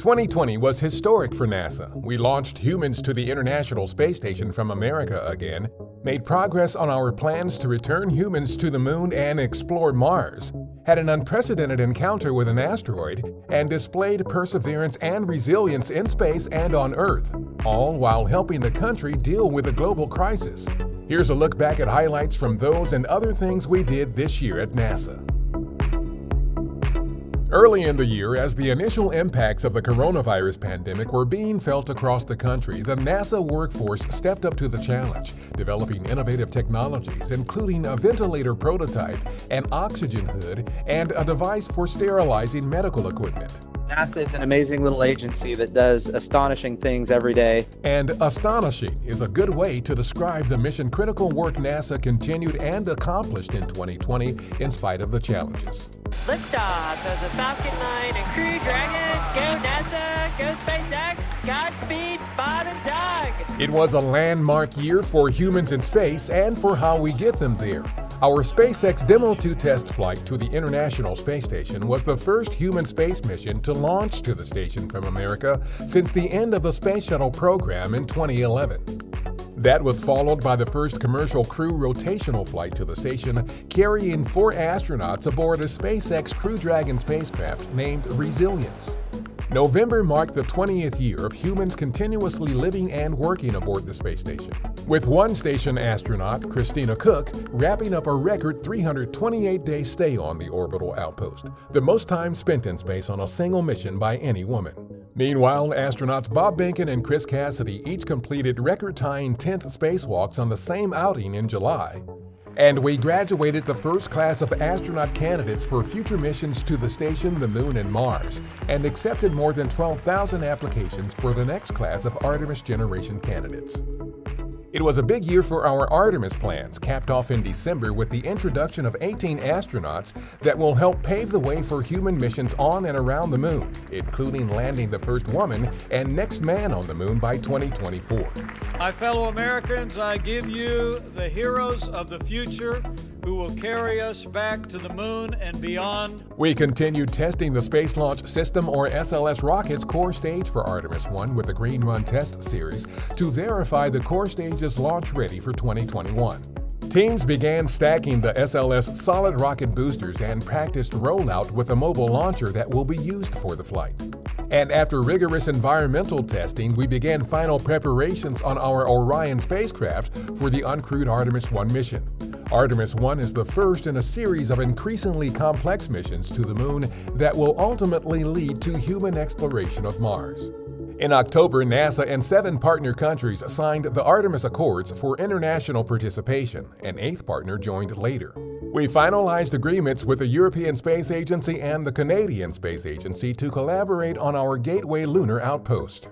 2020 was historic for NASA. We launched humans to the International Space Station from America again, made progress on our plans to return humans to the Moon and explore Mars, had an unprecedented encounter with an asteroid, and displayed perseverance and resilience in space and on Earth, all while helping the country deal with a global crisis. Here's a look back at highlights from those and other things we did this year at NASA. Early in the year, as the initial impacts of the coronavirus pandemic were being felt across the country, the NASA workforce stepped up to the challenge, developing innovative technologies, including a ventilator prototype, an oxygen hood, and a device for sterilizing medical equipment. NASA is an amazing little agency that does astonishing things every day. And astonishing is a good way to describe the mission-critical work NASA continued and accomplished in 2020 in spite of the challenges. Liftoff of the Falcon 9 and Crew Dragon. Go NASA, go SpaceX, Godspeed, Bob and Doug. It was a landmark year for humans in space and for how we get them there. Our SpaceX Demo 2 test flight to the International Space Station was the first human space mission to launch to the station from America since the end of the Space Shuttle program in 2011. That was followed by the first commercial crew rotational flight to the station, carrying 4 astronauts aboard a SpaceX Crew Dragon spacecraft named Resilience. November marked the 20th year of humans continuously living and working aboard the space station, with one station astronaut, Christina Cook, wrapping up a record 328-day stay on the orbital outpost, the most time spent in space on a single mission by any woman. Meanwhile, astronauts Bob Behnken and Chris Cassidy each completed record-tying 10th spacewalks on the same outing in July. And we graduated the first class of astronaut candidates for future missions to the station, the Moon, and Mars, and accepted more than 12,000 applications for the next class of Artemis generation candidates. It was a big year for our Artemis plans, capped off in December with the introduction of 18 astronauts that will help pave the way for human missions on and around the Moon, including landing the first woman and next man on the Moon by 2024. My fellow Americans, I give you the heroes of the future who will carry us back to the Moon and beyond. We continued testing the Space Launch System, or SLS rocket's core stage for Artemis 1 with a Green Run test series to verify the core stage is launch ready for 2021. Teams began stacking the SLS solid rocket boosters and practiced rollout with a mobile launcher that will be used for the flight. And after rigorous environmental testing, we began final preparations on our Orion spacecraft for the uncrewed Artemis 1 mission. Artemis 1 is the first in a series of increasingly complex missions to the Moon that will ultimately lead to human exploration of Mars. In October, NASA and 7 partner countries signed the Artemis Accords for international participation. An 8th partner joined later. We finalized agreements with the European Space Agency and the Canadian Space Agency to collaborate on our Gateway lunar outpost.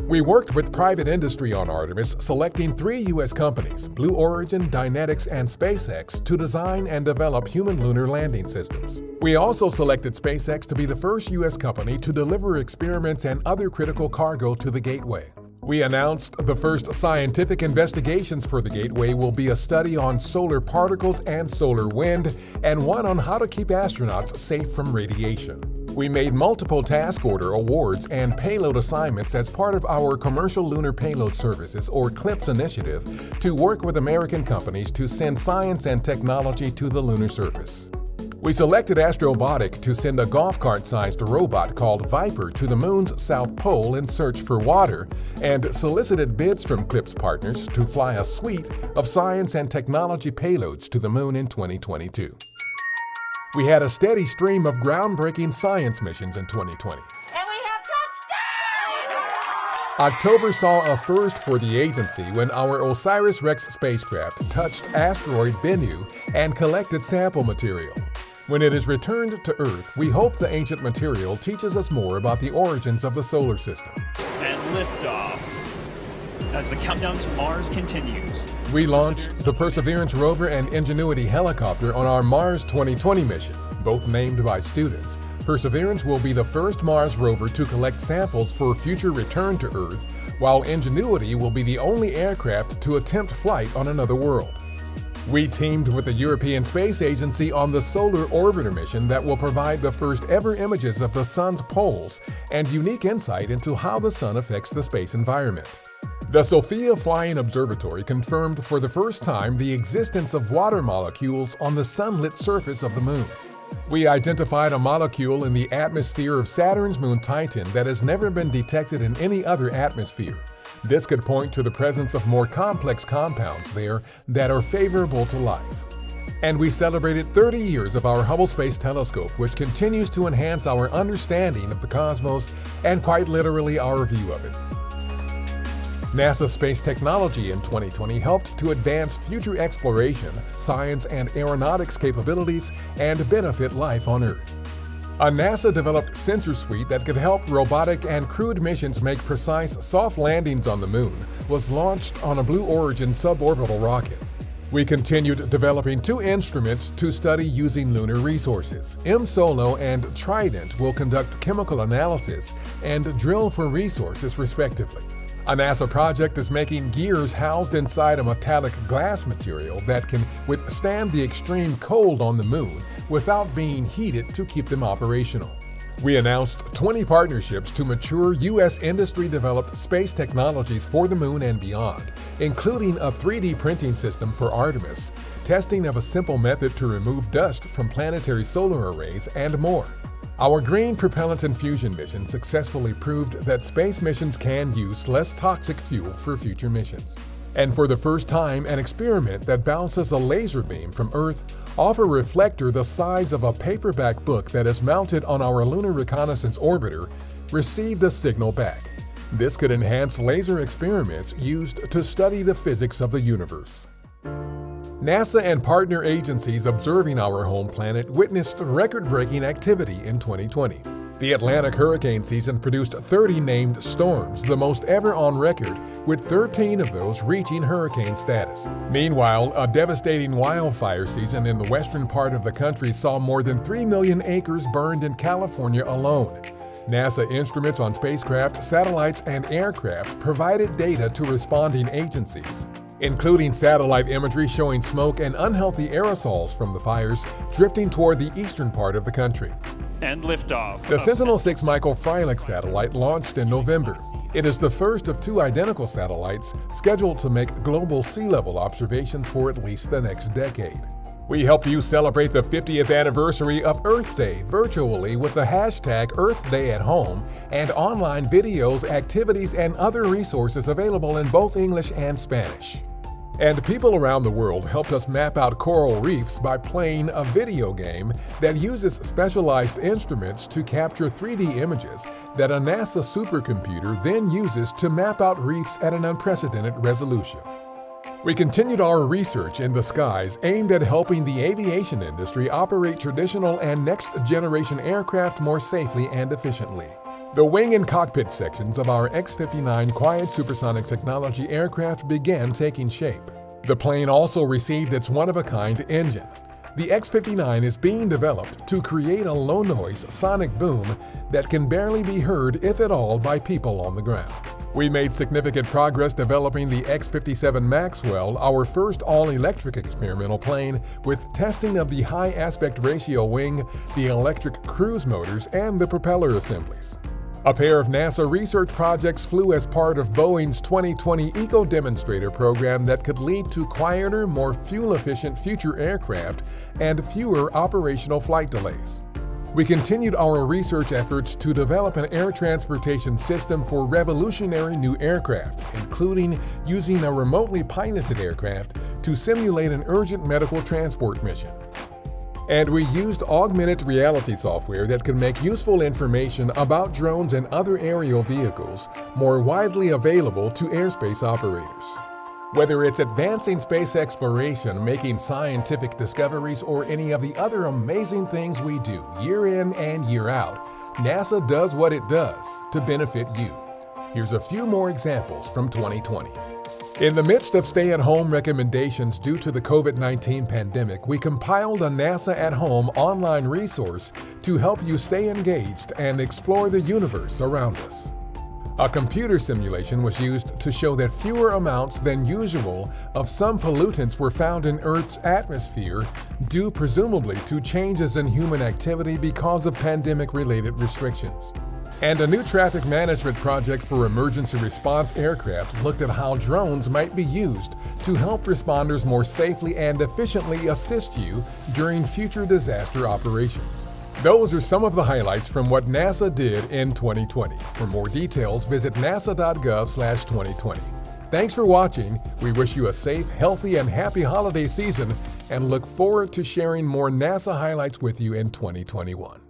We worked with private industry on Artemis, selecting 3 U.S. companies, Blue Origin, Dynetics, and SpaceX, to design and develop human lunar landing systems. We also selected SpaceX to be the first U.S. company to deliver experiments and other critical cargo to the Gateway. We announced the first scientific investigations for the Gateway will be a study on solar particles and solar wind, and one on how to keep astronauts safe from radiation. We made multiple task order awards and payload assignments as part of our Commercial Lunar Payload Services, or CLPS initiative, to work with American companies to send science and technology to the lunar surface. We selected Astrobotic to send a golf cart-sized robot called Viper to the Moon's south pole in search for water, and solicited bids from CLPS partners to fly a suite of science and technology payloads to the Moon in 2022. We had a steady stream of groundbreaking science missions in 2020. And we have touchdown! October saw a first for the agency when our OSIRIS-REx spacecraft touched asteroid Bennu and collected sample material. When it is returned to Earth, we hope the ancient material teaches us more about the origins of the solar system. And liftoff as the countdown to Mars continues. We launched the Perseverance rover and Ingenuity helicopter on our Mars 2020 mission, both named by students. Perseverance will be the first Mars rover to collect samples for future return to Earth, while Ingenuity will be the only aircraft to attempt flight on another world. We teamed with the European Space Agency on the Solar Orbiter mission that will provide the first ever images of the Sun's poles and unique insight into how the Sun affects the space environment. The Sophia Flying Observatory confirmed for the first time the existence of water molecules on the sunlit surface of the Moon. We identified a molecule in the atmosphere of Saturn's moon Titan that has never been detected in any other atmosphere. This could point to the presence of more complex compounds there that are favorable to life. And we celebrated 30 years of our Hubble Space Telescope, which continues to enhance our understanding of the cosmos and quite literally our view of it. NASA space technology in 2020 helped to advance future exploration, science, and aeronautics capabilities and benefit life on Earth. A NASA-developed sensor suite that could help robotic and crewed missions make precise soft landings on the Moon was launched on a Blue Origin suborbital rocket. We continued developing two instruments to study using lunar resources. M-SOLO and Trident will conduct chemical analysis and drill for resources respectively. A NASA project is making gears housed inside a metallic glass material that can withstand the extreme cold on the Moon without being heated to keep them operational. We announced 20 partnerships to mature U.S. industry-developed space technologies for the Moon and beyond, including a 3D printing system for Artemis, testing of a simple method to remove dust from planetary solar arrays, and more. Our green propellant infusion mission successfully proved that space missions can use less toxic fuel for future missions. And for the first time, an experiment that bounces a laser beam from Earth off a reflector the size of a paperback book that is mounted on our Lunar Reconnaissance Orbiter received a signal back. This could enhance laser experiments used to study the physics of the universe. NASA and partner agencies observing our home planet witnessed record-breaking activity in 2020. The Atlantic hurricane season produced 30 named storms, the most ever on record, with 13 of those reaching hurricane status. Meanwhile, a devastating wildfire season in the western part of the country saw more than 3 million acres burned in California alone. NASA instruments on spacecraft, satellites, and aircraft provided data to responding agencies, including satellite imagery showing smoke and unhealthy aerosols from the fires drifting toward the eastern part of the country. And liftoff. The Sentinel-6 Michael Freilich satellite launched in November. It is the first of two identical satellites scheduled to make global sea level observations for at least the next decade. We helped you celebrate the 50th anniversary of Earth Day virtually with the hashtag Earth Day at Home and online videos, activities, and other resources available in both English and Spanish. And people around the world helped us map out coral reefs by playing a video game that uses specialized instruments to capture 3D images that a NASA supercomputer then uses to map out reefs at an unprecedented resolution. We continued our research in the skies aimed at helping the aviation industry operate traditional and next-generation aircraft more safely and efficiently. The wing and cockpit sections of our X-59 quiet supersonic technology aircraft began taking shape. The plane also received its one-of-a-kind engine. The X-59 is being developed to create a low-noise sonic boom that can barely be heard, if at all, by people on the ground. We made significant progress developing the X-57 Maxwell, our first all-electric experimental plane, with testing of the high aspect ratio wing, the electric cruise motors, and the propeller assemblies. A pair of NASA research projects flew as part of Boeing's 2020 Eco-Demonstrator program that could lead to quieter, more fuel-efficient future aircraft and fewer operational flight delays. We continued our research efforts to develop an air transportation system for revolutionary new aircraft, including using a remotely piloted aircraft to simulate an urgent medical transport mission. And we used augmented reality software that can make useful information about drones and other aerial vehicles more widely available to airspace operators. Whether it's advancing space exploration, making scientific discoveries, or any of the other amazing things we do year in and year out, NASA does what it does to benefit you. Here's a few more examples from 2020. In the midst of stay-at-home recommendations due to the COVID-19 pandemic, we compiled a NASA at Home online resource to help you stay engaged and explore the universe around us. A computer simulation was used to show that fewer amounts than usual of some pollutants were found in Earth's atmosphere, due presumably to changes in human activity because of pandemic-related restrictions. And a new traffic management project for emergency response aircraft looked at how drones might be used to help responders more safely and efficiently assist you during future disaster operations. Those are some of the highlights from what NASA did in 2020. For more details, visit nasa.gov/2020. Thanks for watching. We wish you a safe, healthy, and happy holiday season and look forward to sharing more NASA highlights with you in 2021.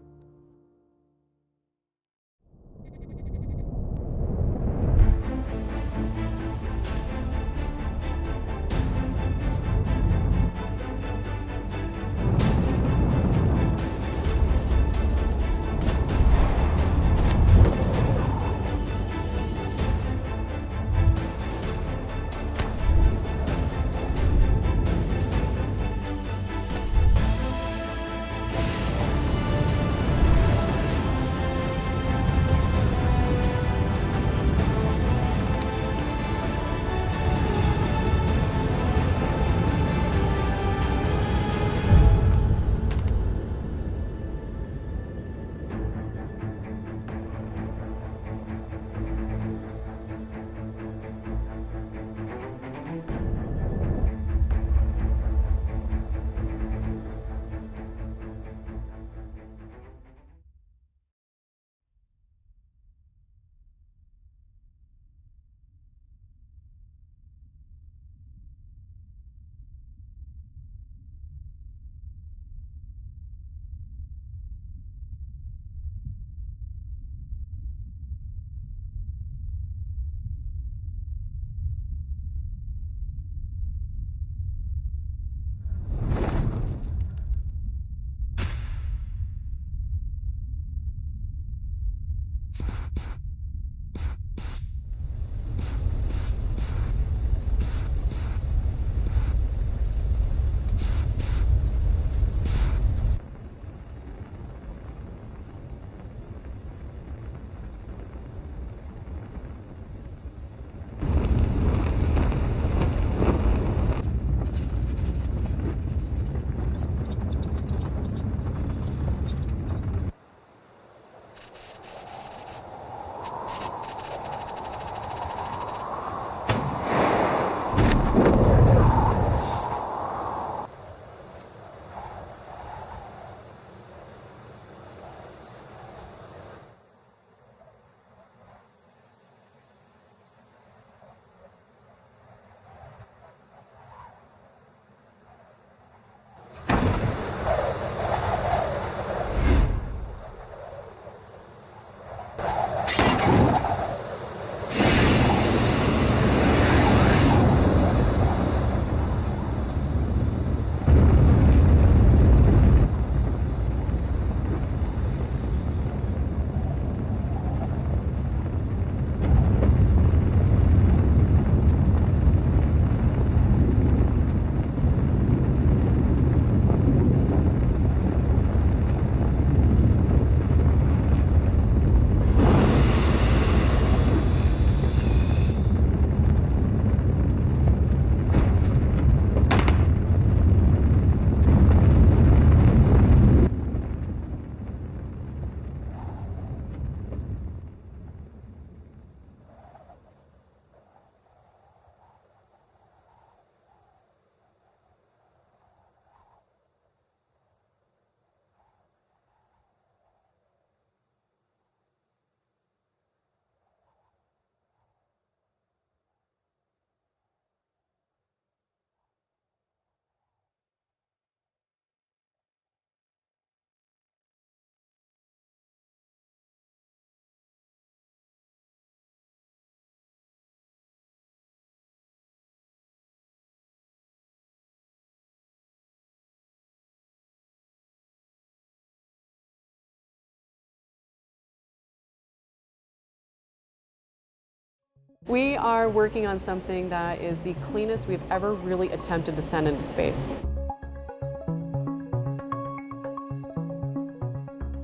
We are working on something that is the cleanest we've ever really attempted to send into space.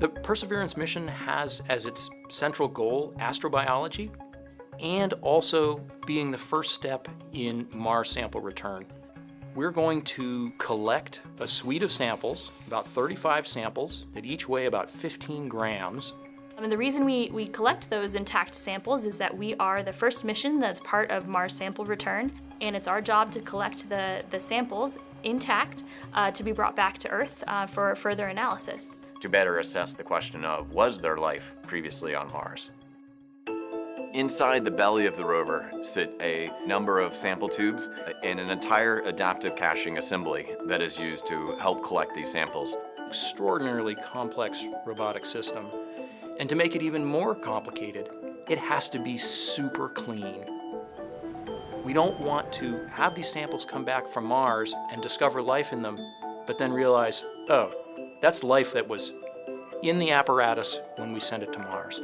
The Perseverance mission has as its central goal astrobiology, and also being the first step in Mars sample return. We're going to collect a suite of samples, about 35 samples, that each weigh about 15 grams. And the reason we collect those intact samples is that we are the first mission that's part of Mars sample return, and it's our job to collect the samples intact to be brought back to Earth for further analysis. To better assess the question of, was there life previously on Mars? Inside the belly of the rover sit a number of sample tubes and an entire adaptive caching assembly that is used to help collect these samples. Extraordinarily complex robotic system. And to make it even more complicated, it has to be super clean. We don't want to have these samples come back from Mars and discover life in them, but then realize, oh, that's life that was in the apparatus when we sent it to Mars.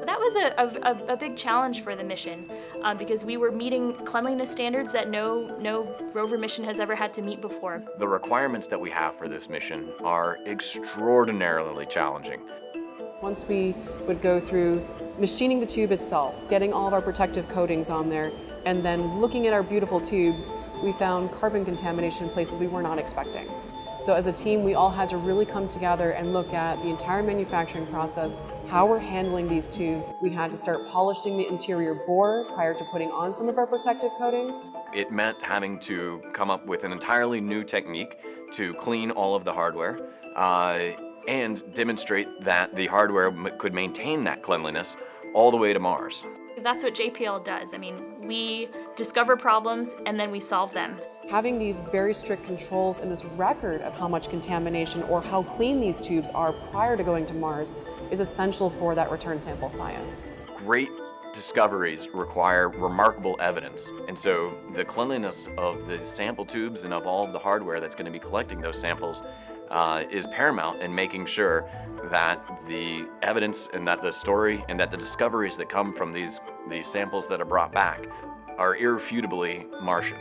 That was a big challenge for the mission because we were meeting cleanliness standards that no rover mission has ever had to meet before. The requirements that we have for this mission are extraordinarily challenging. Once we would go through machining the tube itself, getting all of our protective coatings on there, and then looking at our beautiful tubes, we found carbon contamination in places we were not expecting. So as a team, we all had to really come together and look at the entire manufacturing process, how we're handling these tubes. We had to start polishing the interior bore prior to putting on some of our protective coatings. It meant having to come up with an entirely new technique to clean all of the hardware and demonstrate that the hardware could maintain that cleanliness all the way to Mars. That's what JPL does. I mean, we discover problems and then we solve them. Having these very strict controls and this record of how much contamination or how clean these tubes are prior to going to Mars is essential for that return sample science. Great discoveries require remarkable evidence, and so the cleanliness of the sample tubes and of all of the hardware that's going to be collecting those samples is paramount in making sure that the evidence and that the story and that the discoveries that come from these samples that are brought back are irrefutably Martian.